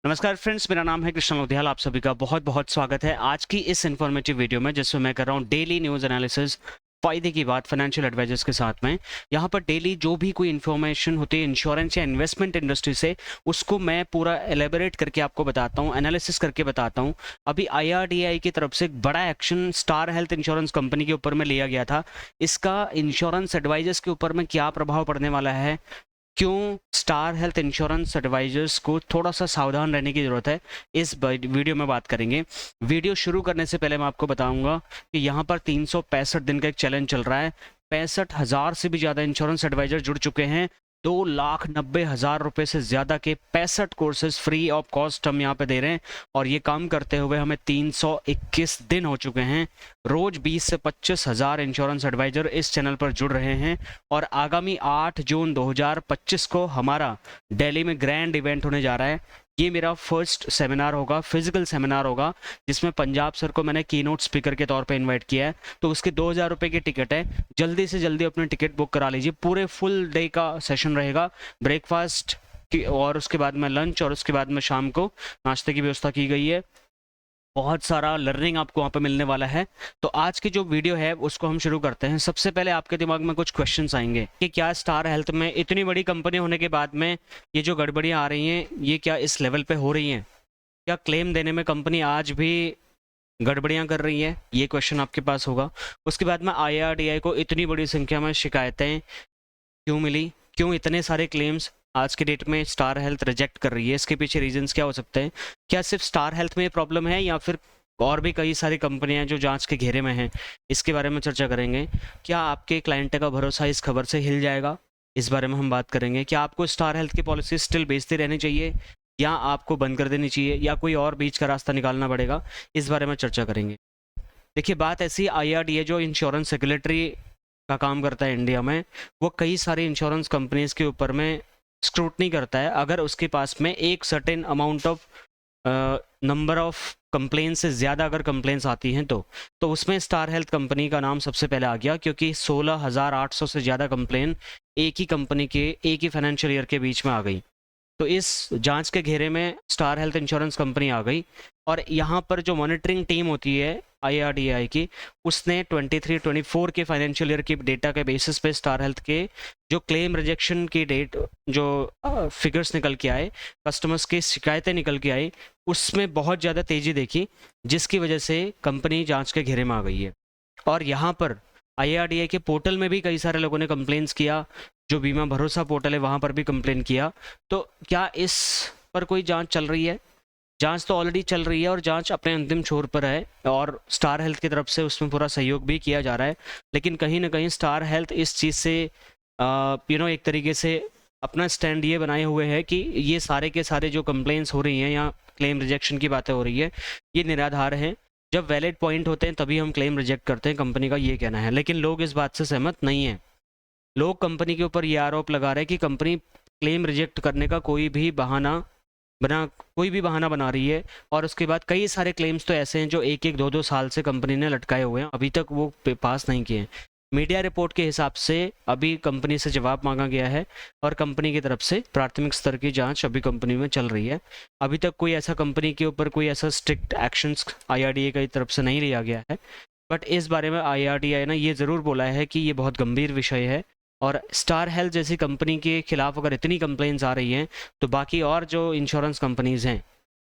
नमस्कार फ्रेंड्स, मेरा नाम है कृष्ण लोधियाल। आप सभी का बहुत बहुत स्वागत है आज की इस इन्फॉर्मेटिव वीडियो में, जिसमें मैं कर रहा हूँ डेली न्यूज़ एनालिसिस। फायदे की बात फाइनेंशियल एडवाइजर्स के साथ में। यहाँ पर डेली जो भी कोई इन्फॉर्मेशन होती है इंश्योरेंस या इन्वेस्टमेंट इंडस्ट्री से, उसको मैं पूरा एलेबोरेट करके आपको बताता हूँ, एनालिसिस करके बताता हूँ। अभी IRDAI की तरफ से एक बड़ा action star health insurance company के ऊपर में लिया गया था। इसका इंश्योरेंस एडवाइजर्स के ऊपर में क्या प्रभाव पड़ने वाला है, क्यों स्टार हेल्थ इंश्योरेंस एडवाइजर्स को थोड़ा सा सावधान रहने की ज़रूरत है, इस वीडियो में बात करेंगे। वीडियो शुरू करने से पहले मैं आपको बताऊंगा कि यहाँ पर 365 दिन का एक चैलेंज चल रहा है। 65,000 से भी ज़्यादा इंश्योरेंस एडवाइजर जुड़ चुके हैं। 2,90,000 रुपये से ज़्यादा के 65 कोर्सेज फ्री ऑफ कॉस्ट हम यहाँ पे दे रहे हैं, और ये काम करते हुए हमें 321 दिन हो चुके हैं। रोज 20 से 25,000 इंश्योरेंस एडवाइजर इस चैनल पर जुड़ रहे हैं, और आगामी 8 जून 2025 को हमारा दिल्ली में ग्रैंड इवेंट होने जा रहा है। ये मेरा फर्स्ट सेमिनार होगा, फिजिकल सेमिनार होगा, जिसमें पंजाब सर को मैंने कीनोट स्पीकर के तौर पे इनवाइट किया है। तो उसके 2,000 रुपये की टिकट है। जल्दी से जल्दी अपनी टिकट बुक करा लीजिए। पूरे फुल डे का सेशन रहेगा, ब्रेकफास्ट की और उसके बाद में लंच, और उसके बाद में शाम को नाश्ते की व्यवस्था की गई है। बहुत सारा लर्निंग आपको वहाँ पे मिलने वाला है। तो आज की जो वीडियो है उसको हम शुरू करते हैं। सबसे पहले आपके दिमाग में कुछ क्वेश्चंस आएंगे कि क्या स्टार हेल्थ में इतनी बड़ी कंपनी होने के बाद में ये जो गड़बड़ियाँ आ रही हैं, ये क्या इस लेवल पे हो रही हैं? क्या क्लेम देने में कंपनी आज भी गड़बड़ियाँ कर रही है? ये क्वेश्चन आपके पास होगा। उसके बाद में IRDAI को इतनी बड़ी संख्या में शिकायतें क्यों मिली, क्यों इतने सारे क्लेम्स आज के डेट में स्टार हेल्थ रिजेक्ट कर रही है, इसके पीछे रीजंस क्या हो सकते हैं? क्या सिर्फ स्टार हेल्थ में ये प्रॉब्लम है, या फिर और भी कई सारी कंपनियां जो जांच के घेरे में हैं? इसके बारे में चर्चा करेंगे। क्या आपके क्लाइंट का भरोसा इस खबर से हिल जाएगा? इस बारे में हम बात करेंगे। क्या आपको स्टार हेल्थ की पॉलिसी स्टिल बेचती रहनी चाहिए, या आपको बंद कर देनी चाहिए, या कोई और बीच का रास्ता निकालना पड़ेगा? इस बारे में चर्चा करेंगे। देखिए, बात ऐसी, IRDAI जो इंश्योरेंस रेगुलेटरी का काम करता है इंडिया में, वो कई सारी इंश्योरेंस कंपनीज के ऊपर में स्क्रूटनी करता है। अगर उसके पास में एक certain amount of number of complaints से ज़्यादा अगर कंप्लेंट्स आती हैं तो उसमें स्टार हेल्थ कंपनी का नाम सबसे पहले आ गया, क्योंकि 16,800 से ज़्यादा कंप्लेन एक ही कंपनी के एक ही फाइनेंशियल ईयर के बीच में आ गई। तो इस जांच के घेरे में स्टार हेल्थ इंश्योरेंस कंपनी आ गई, और यहाँ पर जो मॉनिटरिंग टीम होती है IRDAI की, उसने 23-24 के फाइनेंशियल ईयर की डेटा के बेसिस पे स्टार हेल्थ के जो क्लेम रिजेक्शन की डेट, जो फिगर्स निकल के आए, कस्टमर्स की शिकायतें निकल के आई, उसमें बहुत ज़्यादा तेज़ी देखी, जिसकी वजह से कंपनी जांच के घेरे में आ गई है। और यहाँ पर IRDAI के पोर्टल में भी कई सारे लोगों ने कंप्लेंट्स किया, जो बीमा भरोसा पोर्टल है वहाँ पर भी कंप्लेन किया। तो क्या इस पर कोई जांच चल रही है? जांच तो ऑलरेडी चल रही है, और जांच अपने अंतिम छोर पर है, और स्टार हेल्थ की तरफ से उसमें पूरा सहयोग भी किया जा रहा है। लेकिन कहीं ना कहीं स्टार हेल्थ इस चीज़ से एक तरीके से अपना स्टैंड ये बनाए हुए है कि ये सारे के सारे जो कंप्लेंट्स हो रही हैं या क्लेम रिजेक्शन की बातें हो रही है, ये निराधार हैं। जब वैलिड पॉइंट होते हैं तभी हम क्लेम रिजेक्ट करते हैं, कंपनी का ये कहना है। लेकिन लोग इस बात से सहमत नहीं हैं। लोग कंपनी के ऊपर ये आरोप लगा रहे हैं कि कंपनी क्लेम रिजेक्ट करने का कोई भी बहाना बना रही है, और उसके बाद कई सारे क्लेम्स तो ऐसे हैं जो 1-1, 2-2 साल से कंपनी ने लटकाए हुए हैं, अभी तक वो पास नहीं किए हैं। मीडिया रिपोर्ट के हिसाब से अभी कंपनी से जवाब मांगा गया है, और कंपनी की तरफ से प्राथमिक स्तर की जांच अभी कंपनी में चल रही है। अभी तक कोई ऐसा कंपनी के ऊपर कोई ऐसा स्ट्रिक्ट एक्शंस IRDAI की तरफ से नहीं लिया गया है। बट इस बारे में IRDAI ने ये ज़रूर बोला है कि ये बहुत गंभीर विषय है, और स्टार हेल्थ जैसी कंपनी के खिलाफ अगर इतनी कंप्लेंट्स आ रही हैं, तो बाकी और जो इंश्योरेंस कंपनीज हैं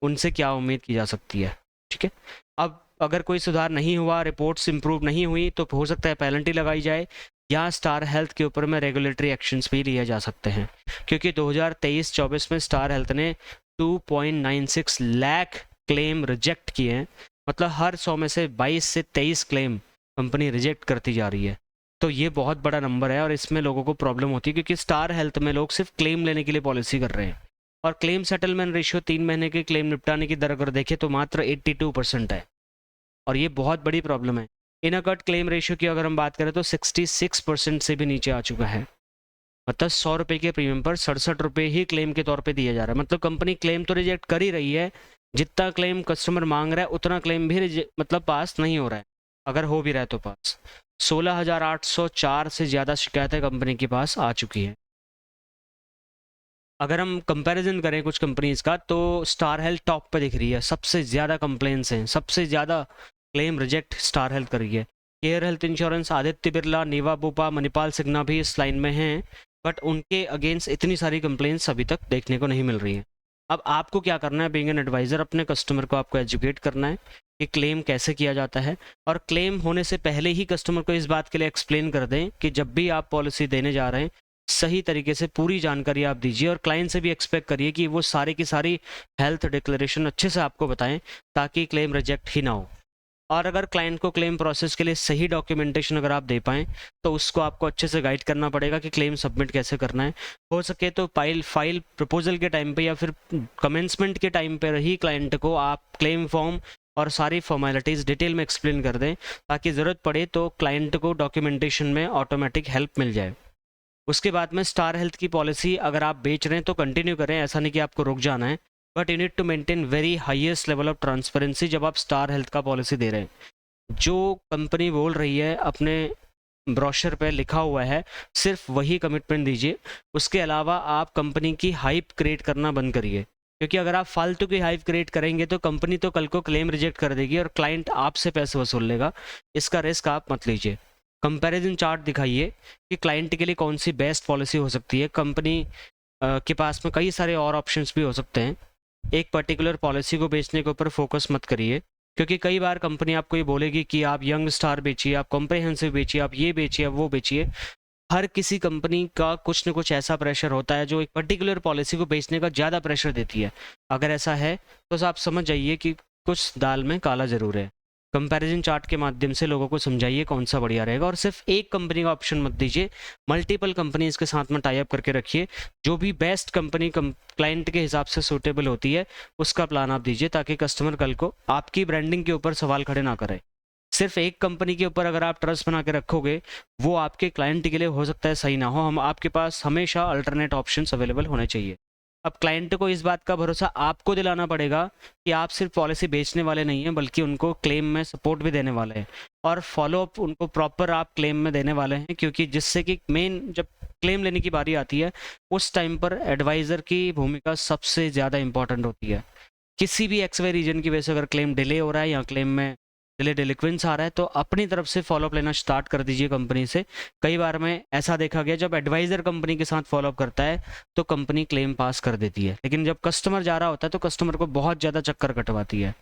उनसे क्या उम्मीद की जा सकती है? ठीक है। अब अगर कोई सुधार नहीं हुआ, रिपोर्ट्स इंप्रूव नहीं हुई, तो हो सकता है पेनल्टी लगाई जाए, या स्टार हेल्थ के ऊपर में रेगुलेटरी एक्शंस भी लिए जा सकते हैं। क्योंकि 2023-24 में स्टार हेल्थ ने 2.96 लाख क्लेम रिजेक्ट किए हैं। मतलब हर 100 में से 22 से 23 क्लेम कंपनी रिजेक्ट करती जा रही है। तो ये बहुत बड़ा नंबर है, और इसमें लोगों को प्रॉब्लम होती है, क्योंकि स्टार हेल्थ में लोग सिर्फ क्लेम लेने के लिए पॉलिसी कर रहे हैं, और क्लेम सेटलमेंट रेशियो 3 महीने के क्लेम निपटाने की दर अगर देखें तो मात्र 82% है, और ये बहुत बड़ी प्रॉब्लम है। इन अकट क्लेम रेशियो की अगर हम बात करें तो 66% से भी नीचे आ चुका है। मतलब 100 रुपये के प्रीमियम पर 67 रुपये ही क्लेम के तौर पे दिया जा रहा है। मतलब कंपनी क्लेम तो रिजेक्ट कर ही रही है, जितना क्लेम कस्टमर मांग रहा है उतना क्लेम भी मतलब पास नहीं हो रहा है, अगर हो भी रहा है तो पास। 16,804 से ज़्यादा शिकायतें कंपनी के पास आ चुकी है। अगर हम कंपैरिजन करें कुछ कंपनीज का, तो स्टार हेल्थ टॉप पे दिख रही है, सबसे ज़्यादा कंप्लेंट्स हैं, सबसे ज़्यादा क्लेम रिजेक्ट स्टार हेल्थ कर रही है। Care health insurance, Aditya Birla, Niva Bupa, Manipal Cigna भी इस लाइन में हैं, बट उनके अगेंस्ट इतनी सारी कंप्लेंट्स अभी तक देखने को नहीं मिल रही हैं। अब आपको क्या करना है, बीइंग एन एडवाइज़र, अपने कस्टमर को आपको एजुकेट करना है कि क्लेम कैसे किया जाता है, और क्लेम होने से पहले ही कस्टमर को इस बात के लिए एक्सप्लेन कर दें कि जब भी आप पॉलिसी देने जा रहे हैं, सही तरीके से पूरी जानकारी आप दीजिए, और क्लाइंट से भी एक्सपेक्ट करिए कि वो सारी की सारी हेल्थ डिक्लेरेशन अच्छे से आपको बताएं, ताकि क्लेम रिजेक्ट ही ना हो। और अगर क्लाइंट को क्लेम प्रोसेस के लिए सही डॉक्यूमेंटेशन अगर आप दे पाएँ, तो उसको आपको अच्छे से गाइड करना पड़ेगा कि क्लेम सबमिट कैसे करना है। हो सके तो फाइल प्रपोजल के टाइम पे या फिर कमेंसमेंट के टाइम पर ही क्लाइंट को आप क्लेम फॉर्म और सारी फॉर्मेलिटीज़ डिटेल में एक्सप्लेन कर दें, ताकि ज़रूरत पड़े तो क्लाइंट को डॉक्यूमेंटेशन में ऑटोमेटिक हेल्प मिल जाए। उसके बाद में स्टार हेल्थ की पॉलिसी अगर आप बेच रहे हैं तो कंटिन्यू करें, ऐसा नहीं कि आपको रुक जाना है, but you need to maintain very highest level of transparency जब आप स्टार हेल्थ का पॉलिसी दे रहे हैं। जो कंपनी बोल रही है अपने ब्रोशर पे लिखा हुआ है, सिर्फ वही कमिटमेंट दीजिए। उसके अलावा आप कंपनी की हाइप क्रिएट करना बंद करिए, क्योंकि अगर आप फालतू की हाइप क्रिएट करेंगे तो कंपनी तो कल को क्लेम रिजेक्ट कर देगी और क्लाइंट आपसे पैसे वसूल लेगा। इसका रिस्क आप मत लीजिए। कंपैरिजन चार्ट दिखाइए कि क्लाइंट के लिए कौन सी बेस्ट पॉलिसी हो सकती है। कंपनी के पास में कई सारे और ऑप्शंस भी हो सकते हैं। एक पर्टिकुलर पॉलिसी को बेचने के ऊपर फोकस मत करिए, क्योंकि कई बार कंपनी आपको ये बोलेगी कि आप यंग स्टार बेचिए, आप कॉम्प्रिहेंसिव बेचिए, आप ये बेचिए, आप वो बेचिए। हर किसी कंपनी का कुछ न कुछ ऐसा प्रेशर होता है जो एक पर्टिकुलर पॉलिसी को बेचने का ज़्यादा प्रेशर देती है। अगर ऐसा है तो आप समझ जाइए कि कुछ दाल में काला ज़रूर है। कंपैरिजन चार्ट के माध्यम से लोगों को समझाइए कौन सा बढ़िया रहेगा, और सिर्फ एक कंपनी का ऑप्शन मत दीजिए, मल्टीपल कंपनीज के साथ में टाई अप करके रखिए। जो भी बेस्ट कंपनी क्लाइंट के हिसाब से सूटेबल होती है उसका प्लान आप दीजिए, ताकि कस्टमर कल को आपकी ब्रांडिंग के ऊपर सवाल खड़े ना करे। सिर्फ एक कंपनी के ऊपर अगर आप ट्रस्ट बना के रखोगे, वो आपके क्लाइंट के लिए हो सकता है सही ना हो। हम आपके पास हमेशा अल्टरनेट ऑप्शंस अवेलेबल होने चाहिए। अब क्लाइंट को इस बात का भरोसा आपको दिलाना पड़ेगा कि आप सिर्फ पॉलिसी बेचने वाले नहीं हैं, बल्कि उनको क्लेम में सपोर्ट भी देने वाले हैं, और फॉलोअप उनको प्रॉपर आप क्लेम में देने वाले हैं। क्योंकि जिससे कि मेन जब क्लेम लेने की बारी आती है, उस टाइम पर एडवाइज़र की भूमिका सबसे ज़्यादा इंपॉर्टेंट होती है। किसी भी एक्स वाई रीजन की वजह से अगर क्लेम डिले हो रहा है या क्लेम में डिलिक्वेंस आ रहा है, तो अपनी तरफ से फॉलोअप लेना स्टार्ट कर दीजिए कंपनी से। कई बार में ऐसा देखा गया, जब एडवाइज़र कंपनी के साथ फॉलोअप करता है तो कंपनी क्लेम पास कर देती है, लेकिन जब कस्टमर जा रहा होता है तो कस्टमर को बहुत ज़्यादा चक्कर कटवाती है।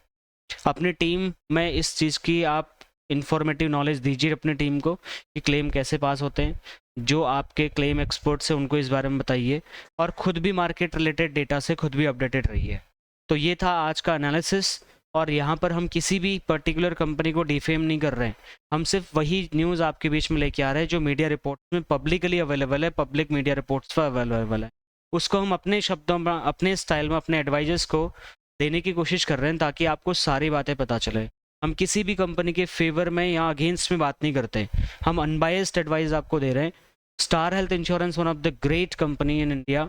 अपनी टीम में इस चीज़ की आप इंफॉर्मेटिव नॉलेज दीजिए अपनी टीम को कि क्लेम कैसे पास होते हैं। जो आपके क्लेम एक्सपर्ट्स हैं उनको इस बारे में बताइए, और खुद भी मार्केट रिलेटेड डेटा से खुद भी अपडेटेड रहिए। तो ये था आज का एनालिसिस, और यहाँ पर हम किसी भी पर्टिकुलर कंपनी को डिफेम नहीं कर रहे हैं। हम सिर्फ वही न्यूज़ आपके बीच में लेके आ रहे हैं जो मीडिया रिपोर्ट्स में पब्लिकली अवेलेबल है, पब्लिक मीडिया रिपोर्ट्स पर अवेलेबल है। उसको हम अपने शब्दों में, अपने स्टाइल में, अपने एडवाइजर्स को देने की कोशिश कर रहे हैं, ताकि आपको सारी बातें पता चले। हम किसी भी कंपनी के फेवर में या अगेंस्ट में बात नहीं करते, हम अनबायस्ड एडवाइस आपको दे रहे हैं। Star health insurance one of the great company in India,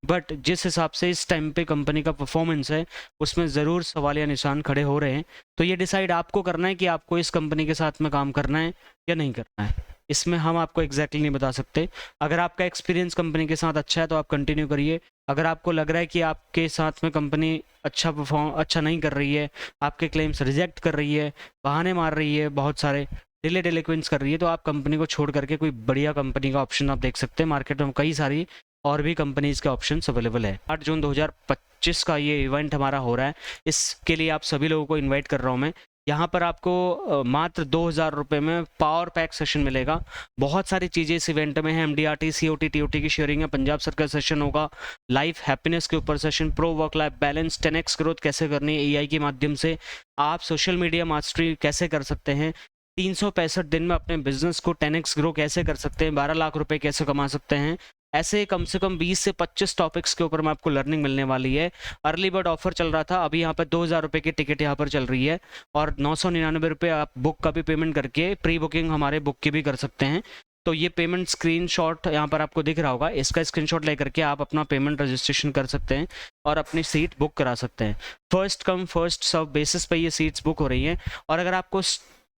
but जिस हिसाब से इस टाइम पे कंपनी का परफॉर्मेंस है, उसमें ज़रूर सवालिया निशान खड़े हो रहे हैं। तो ये डिसाइड आपको करना है कि आपको इस कंपनी के साथ में काम करना है या नहीं करना है। इसमें हम आपको एग्जैक्टली नहीं बता सकते। अगर आपका एक्सपीरियंस कंपनी के साथ अच्छा है तो आप कंटिन्यू करिए। अगर आपको लग रहा है कि आपके साथ में कंपनी अच्छा नहीं कर रही है, आपके क्लेम्स रिजेक्ट कर रही है, बहाने मार रही है, बहुत सारे डिलिक्वेंस कर रही है, तो आप कंपनी को छोड़ करके कोई बढ़िया कंपनी का ऑप्शन आप देख सकते हैं। मार्केट में कई सारी और भी कंपनीज के ऑप्शंस अवेलेबल है। 8 जून 2025 का ये इवेंट हमारा हो रहा है, इसके लिए आप सभी लोगों को इनवाइट कर रहा हूँ मैं। यहाँ पर आपको मात्र 2000 रुपये में पावर पैक सेशन मिलेगा। बहुत सारी चीज़ें इस इवेंट में हैं। MDRT, COT, TOT की शेयरिंग है, पंजाब सरकार सेशन होगा, लाइफ हैप्पीनेस के ऊपर session, pro work life balance, 10x growth कैसे करनी है AI के माध्यम से, आप सोशल मीडिया मास्टरी कैसे कर सकते हैं, 365 दिन में अपने बिजनेस को 10x ग्रो कैसे कर सकते हैं, 12 लाख रुपए कैसे कमा सकते हैं। ऐसे कम से कम 20 से 25 टॉपिक्स के ऊपर में आपको लर्निंग मिलने वाली है। अर्ली बर्ड ऑफर चल रहा था, अभी यहाँ पर 2000 रुपये की टिकट यहाँ पर चल रही है, और 999 रुपये आप बुक का भी पेमेंट करके प्री बुकिंग हमारे बुक की भी कर सकते हैं। तो ये पेमेंट स्क्रीनशॉट यहाँ पर आपको दिख रहा होगा, इसका स्क्रीनशॉट लेकर के आप अपना पेमेंट रजिस्ट्रेशन कर सकते हैं और अपनी सीट बुक करा सकते हैं। First come first serve basis पे ये सीट्स बुक हो रही हैं। और अगर आपको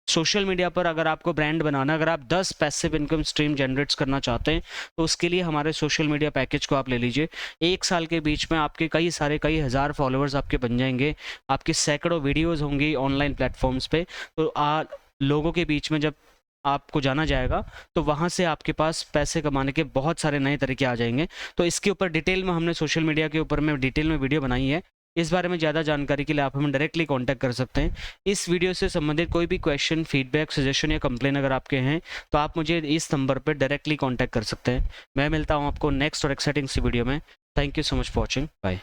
सोशल मीडिया पर अगर आपको ब्रांड बनाना, अगर आप 10 पैसिव इनकम स्ट्रीम जनरेट्स करना चाहते हैं तो उसके लिए हमारे सोशल मीडिया पैकेज को आप ले लीजिए। 1 साल के बीच में आपके कई हज़ार फॉलोअर्स आपके बन जाएंगे, आपकी सैकड़ों वीडियोज़ होंगी ऑनलाइन प्लेटफॉर्म्स पे। तो लोगों के बीच में जब आपको जाना जाएगा तो वहाँ से आपके पास पैसे कमाने के बहुत सारे नए तरीके आ जाएंगे। तो इसके ऊपर डिटेल में हमने सोशल मीडिया के ऊपर में डिटेल में वीडियो बनाई है। इस बारे में ज़्यादा जानकारी के लिए आप हमें डायरेक्टली कांटेक्ट कर सकते हैं। इस वीडियो से संबंधित कोई भी क्वेश्चन, फीडबैक, सजेशन या कंप्लेन अगर आपके हैं तो आप मुझे इस नंबर पर डायरेक्टली कांटेक्ट कर सकते हैं। मैं मिलता हूँ आपको नेक्स्ट और एक्साइटिंग सी वीडियो में। Thank you so much for watching. Bye.